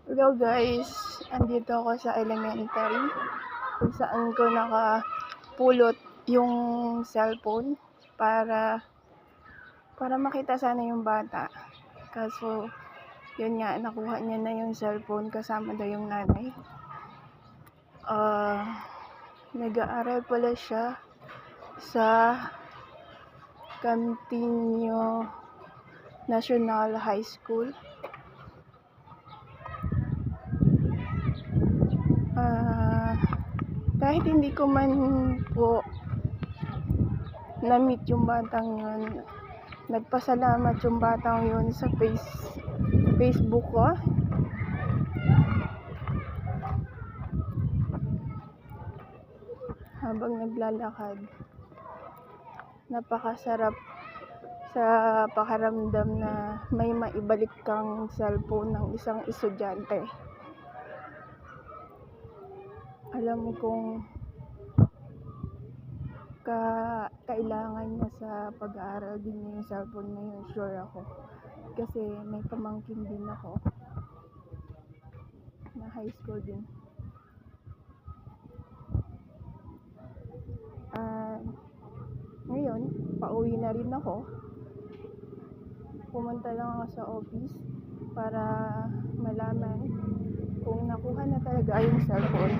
Hello guys, andito ako sa elementary kung saan ko nakapulot yung cellphone para makita sana yung bata. Kaso yun nga, nakuha niya na yung cellphone kasama daw yung nanay. Nag-aaral pala siya sa Cantinio National High School. Kahit hindi ko man po na-meet yung batang yun, nagpasalamat yung batang yun sa Facebook ko. Habang naglalakad, napakasarap sa pakiramdam na may maibalik kang cellphone ng isang estudyante. Alam mo kung kailangan niya sa pag-aaral din niya yung cellphone na yun, sure ako. Kasi may pamangkin din ako na high school din. Ngayon, pauwi na rin ako. Pumunta lang ako sa office para malaman kung nakuha na talaga yung cellphone.